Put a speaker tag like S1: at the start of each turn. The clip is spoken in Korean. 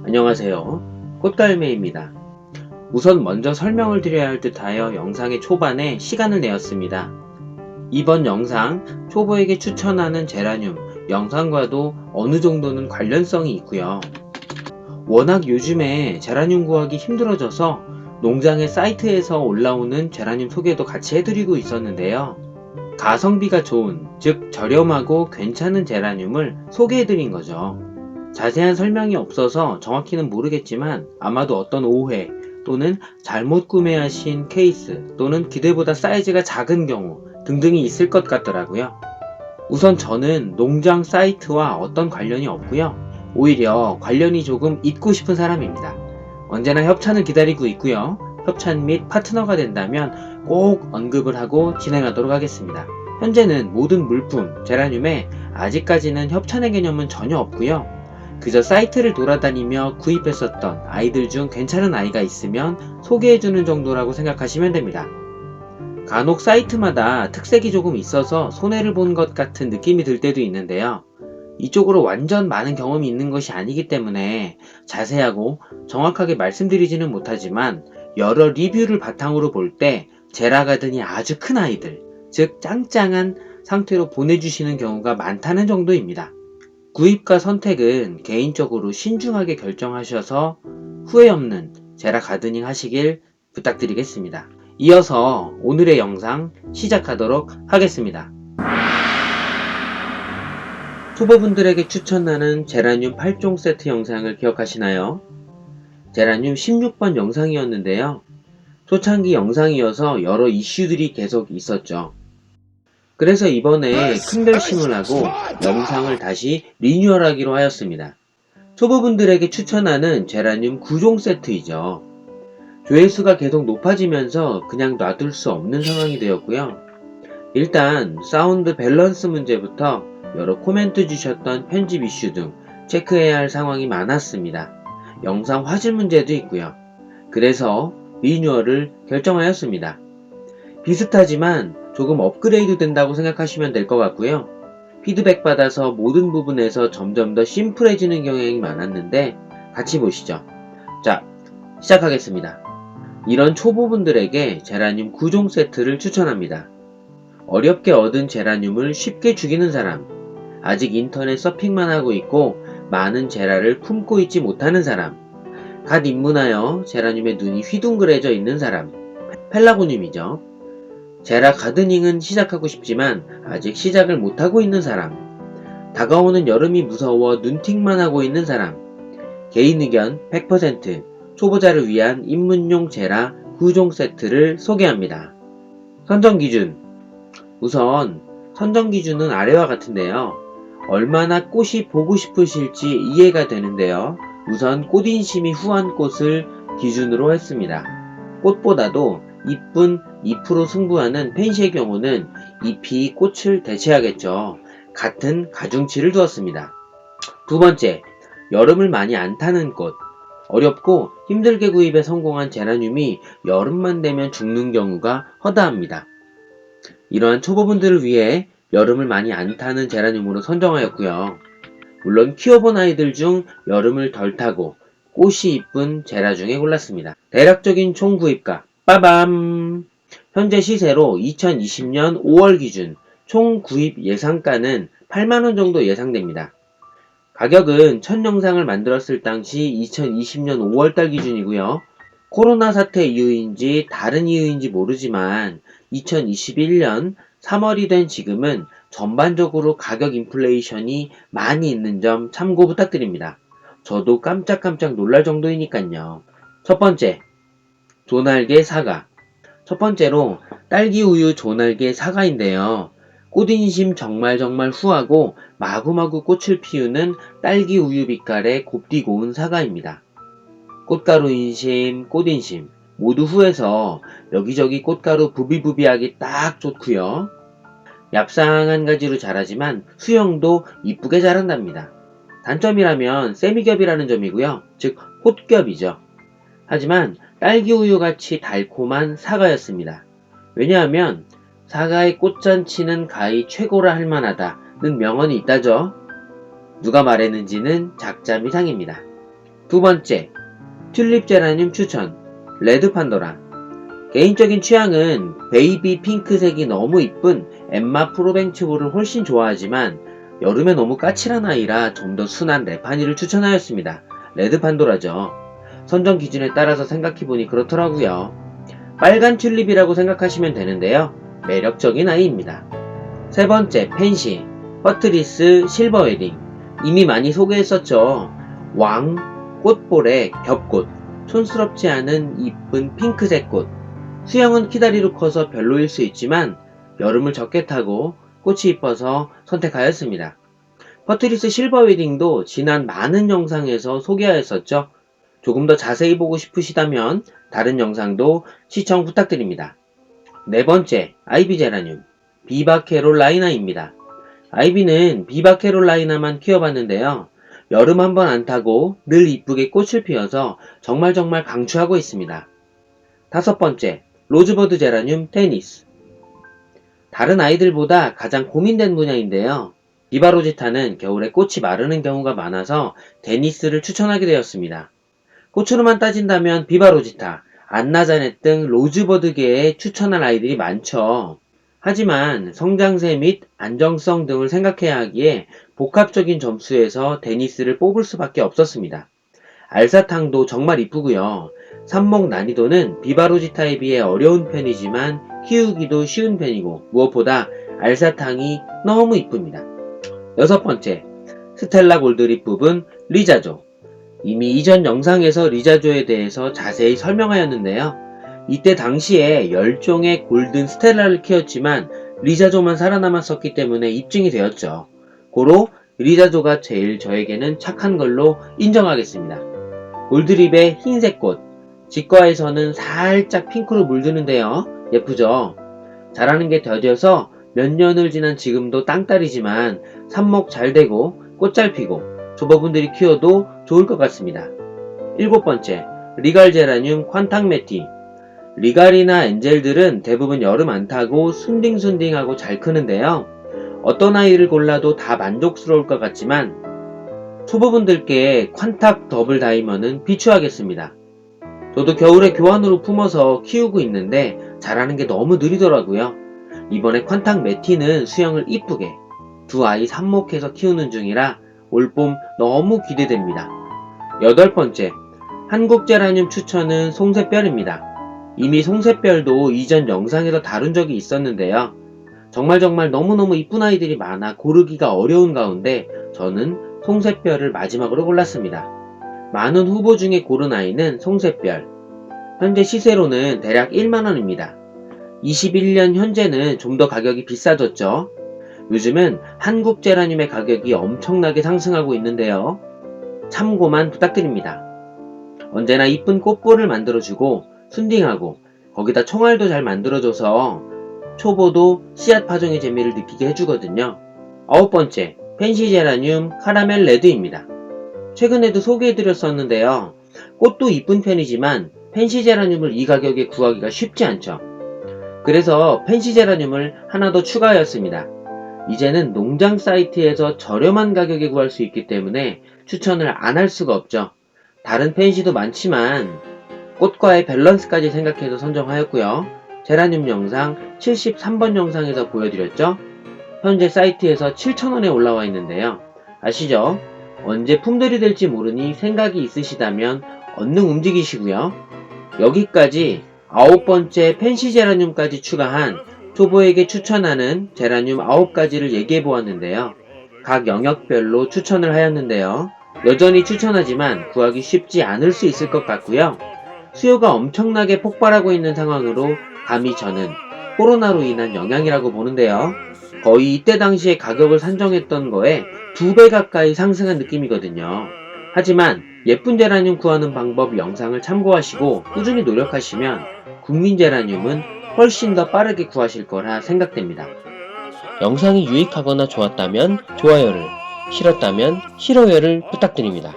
S1: 안녕하세요. 꽃갈매입니다. 우선 먼저 설명을 드려야 할 듯하여 영상의 초반에 시간을 내었습니다. 이번 영상 초보에게 추천하는 제라늄 영상과도 어느 정도는 관련성이 있고요. 워낙 요즘에 제라늄 구하기 힘들어져서 농장의 사이트에서 올라오는 제라늄 소개도 같이 해드리고 있었는데요. 가성비가 좋은, 즉 저렴하고 괜찮은 제라늄을 소개해드린 거죠. 자세한 설명이 없어서 정확히는 모르겠지만 아마도 어떤 오해 또는 잘못 구매하신 케이스 또는 기대보다 사이즈가 작은 경우 등등이 있을 것 같더라고요. 우선 저는 농장 사이트와 어떤 관련이 없고요. 오히려 관련이 조금 있고 싶은 사람입니다. 언제나 협찬을 기다리고 있고요. 협찬 및 파트너가 된다면 꼭 언급을 하고 진행하도록 하겠습니다. 현재는 모든 물품, 제라늄에 아직까지는 협찬의 개념은 전혀 없고요. 그저 사이트를 돌아다니며 구입했었던 아이들 중 괜찮은 아이가 있으면 소개해주는 정도라고 생각하시면 됩니다. 간혹 사이트마다 특색이 조금 있어서 손해를 본 것 같은 느낌이 들 때도 있는데요. 이쪽으로 완전 많은 경험이 있는 것이 아니기 때문에 자세하고 정확하게 말씀드리지는 못하지만 여러 리뷰를 바탕으로 볼 때 제라가든이 아주 큰 아이들, 즉 짱짱한 상태로 보내주시는 경우가 많다는 정도입니다. 구입과 선택은 개인적으로 신중하게 결정하셔서 후회 없는 제라 가드닝 하시길 부탁드리겠습니다. 이어서 오늘의 영상 시작하도록 하겠습니다. 초보분들에게 추천하는 제라늄 8종 세트 영상을 기억하시나요? 제라늄 16번 영상이었는데요. 초창기 영상이어서 여러 이슈들이 계속 있었죠. 그래서 이번에 큰 결심을 하고 영상을 다시 리뉴얼하기로 하였습니다. 초보분들에게 추천하는 제라늄 9종 세트이죠. 조회수가 계속 높아지면서 그냥 놔둘 수 없는 상황이 되었고요. 일단 사운드 밸런스 문제부터 여러 코멘트 주셨던 편집 이슈 등 체크해야 할 상황이 많았습니다. 영상 화질 문제도 있고요. 그래서 리뉴얼을 결정하였습니다. 비슷하지만 조금 업그레이드 된다고 생각하시면 될 것 같고요. 피드백 받아서 모든 부분에서 점점 더 심플해지는 경향이 많았는데 같이 보시죠. 자, 시작하겠습니다. 이런 초보분들에게 제라늄 9종 세트를 추천합니다. 어렵게 얻은 제라늄을 쉽게 죽이는 사람, 아직 인터넷 서핑만 하고 있고 많은 제라를 품고 있지 못하는 사람, 갓 입문하여 제라늄에 눈이 휘둥그레져 있는 사람, 펠라고늄이죠. 제라 가드닝은 시작하고 싶지만 아직 시작을 못하고 있는 사람, 다가오는 여름이 무서워 눈팅만 하고 있는 사람, 개인 의견 100% 초보자를 위한 입문용 제라 9종 세트를 소개합니다. 선정 기준. 우선 선정 기준은 아래와 같은데요. 얼마나 꽃이 보고 싶으실지 이해가 되는데요. 우선 꽃인심이 후한 꽃을 기준으로 했습니다. 꽃보다도 잎은 잎으로 승부하는 펜시의 경우는 잎이 꽃을 대체하겠죠. 같은 가중치를 두었습니다. 두 번째, 여름을 많이 안 타는 꽃. 어렵고 힘들게 구입에 성공한 제라늄이 여름만 되면 죽는 경우가 허다합니다. 이러한 초보분들을 위해 여름을 많이 안 타는 제라늄으로 선정하였고요. 물론 키워본 아이들 중 여름을 덜 타고 꽃이 이쁜 제라 중에 골랐습니다. 대략적인 총 구입가 빠밤! 현재 시세로 2020년 5월 기준 총 구입 예상가는 8만원 정도 예상됩니다. 가격은 첫 영상을 만들었을 당시 2020년 5월달 기준이고요. 코로나 사태 이후인지 다른 이유인지 모르지만 2021년 3월이 된 지금은 전반적으로 가격 인플레이션이 많이 있는 점 참고 부탁드립니다. 저도 깜짝깜짝 놀랄 정도이니깐요. 첫 번째, 조날개 사과. 첫 번째로 딸기우유 조날개 사과인데요. 꽃인심 정말 후하고 마구마구 꽃을 피우는 딸기우유 빛깔의 곱디 고운 사과입니다. 꽃가루 인심, 꽃인심 모두 후해서 여기저기 꽃가루 부비부비하기 딱 좋고요. 얍상한 가지로 자라지만 수영도 이쁘게 자란답니다. 단점이라면 세미겹이라는 점이고요. 즉 꽃겹이죠. 하지만 딸기우유같이 달콤한 사과였습니다. 왜냐하면 사과의 꽃잔치는 가히 최고라 할 만하다는 명언이 있다죠. 누가 말했는지는 작자미상입니다. 두 번째, 튤립 제라늄 추천, 레드 판도라. 개인적인 취향은 베이비 핑크색이 너무 이쁜 엠마 프로벤츠볼을 훨씬 좋아하지만 여름에 너무 까칠한 아이라 좀 더 순한 레파니를 추천하였습니다. 레드 판도라죠. 선정 기준에 따라서 생각해보니 그렇더라고요. 빨간 튤립이라고 생각하시면 되는데요. 매력적인 아이입니다. 세 번째, 펜시, 퍼트리스 실버 웨딩. 이미 많이 소개했었죠. 왕, 꽃볼의 겹꽃, 촌스럽지 않은 이쁜 핑크색 꽃. 수영은 키다리로 커서 별로일 수 있지만 여름을 적게 타고 꽃이 이뻐서 선택하였습니다. 퍼트리스 실버 웨딩도 지난 많은 영상에서 소개하였었죠. 조금 더 자세히 보고 싶으시다면 다른 영상도 시청 부탁드립니다. 네 번째, 아이비 제라늄, 비바 캐롤라이나입니다. 아이비는 비바 캐롤라이나만 키워봤는데요. 여름 한번 안 타고 늘 이쁘게 꽃을 피워서 정말 강추하고 있습니다. 다섯 번째, 로즈버드 제라늄 테니스. 다른 아이들보다 가장 고민된 분야인데요. 비바로지타는 겨울에 꽃이 마르는 경우가 많아서 데니스를 추천하게 되었습니다. 꽃으로만 따진다면 비바로지타, 안나자넷 등 로즈버드계에 추천할 아이들이 많죠. 하지만 성장세 및 안정성 등을 생각해야 하기에 복합적인 점수에서 데니스를 뽑을 수밖에 없었습니다. 알사탕도 정말 이쁘고요. 삽목 난이도는 비바로지타에 비해 어려운 편이지만 키우기도 쉬운 편이고 무엇보다 알사탕이 너무 이쁩니다. 여섯 번째, 스텔라 골드립 부분 리자조. 이미 이전 영상에서 리자조에 대해서 자세히 설명하였는데요. 이때 당시에 10종의 골든 스텔라를 키웠지만 리자조만 살아남았었기 때문에 입증이 되었죠. 고로 리자조가 제일 저에게는 착한 걸로 인정하겠습니다. 골드립의 흰색 꽃, 직과에서는 살짝 핑크로 물드는데요. 예쁘죠? 자라는 게 더뎌서 몇 년을 지난 지금도 땅딸이지만 삽목 잘 되고 꽃 잘 피고 조버분들이 키워도 좋을 것 같습니다. 일곱 번째, 리갈 제라늄 퀀탕메티. 리갈이나 엔젤들은 대부분 여름 안 타고 순딩순딩하고 잘 크는데요. 어떤 아이를 골라도 다 만족스러울 것 같지만 초보분들께 퀀탁 더블 다이먼은 비추하겠습니다. 저도 겨울에 교환으로 품어서 키우고 있는데 자라는 게 너무 느리더라고요. 이번에 퀀탁 메티는 수영을 이쁘게 두 아이 삽목해서 키우는 중이라 올봄 너무 기대됩니다. 여덟 번째, 한국 제라늄 추천은 송새별입니다. 이미 송새별도 이전 영상에서 다룬 적이 있었는데요. 정말 너무너무 이쁜 아이들이 많아 고르기가 어려운 가운데 저는 송새별을 마지막으로 골랐습니다. 많은 후보 중에 고른 아이는 송새별. 현재 시세로는 대략 1만원입니다. 21년 현재는 좀 더 가격이 비싸졌죠. 요즘은 한국 제라늄의 가격이 엄청나게 상승하고 있는데요. 참고만 부탁드립니다. 언제나 이쁜 꽃볼을 만들어주고 순딩하고 거기다 총알도 잘 만들어줘서 초보도 씨앗 파종의 재미를 느끼게 해주거든요. 아홉 번째, 펜시 제라늄 카라멜 레드입니다. 최근에도 소개해드렸었는데요. 꽃도 이쁜 편이지만 펜시 제라늄을 이 가격에 구하기가 쉽지 않죠. 그래서 펜시 제라늄을 하나 더 추가하였습니다. 이제는 농장 사이트에서 저렴한 가격에 구할 수 있기 때문에 추천을 안 할 수가 없죠. 다른 펜시도 많지만 꽃과의 밸런스까지 생각해서 선정하였고요. 제라늄 영상 73번 영상에서 보여드렸죠. 현재 사이트에서 7,000원에 올라와 있는데요. 아시죠? 언제 품절이 될지 모르니 생각이 있으시다면 얼른 움직이시고요. 여기까지 9번째 펜시 제라늄까지 추가한 초보에게 추천하는 제라늄 9가지를 얘기해 보았는데요. 각 영역별로 추천을 하였는데요. 여전히 추천하지만 구하기 쉽지 않을 수 있을 것 같고요. 수요가 엄청나게 폭발하고 있는 상황으로 감히 저는 코로나로 인한 영향이라고 보는데요. 거의 이때 당시에 가격을 산정했던 거에 2배 가까이 상승한 느낌이거든요. 하지만 예쁜 제라늄 구하는 방법 영상을 참고하시고 꾸준히 노력하시면 국민 제라늄은 훨씬 더 빠르게 구하실 거라 생각됩니다. 영상이 유익하거나 좋았다면 좋아요를, 싫었다면 싫어요를 부탁드립니다.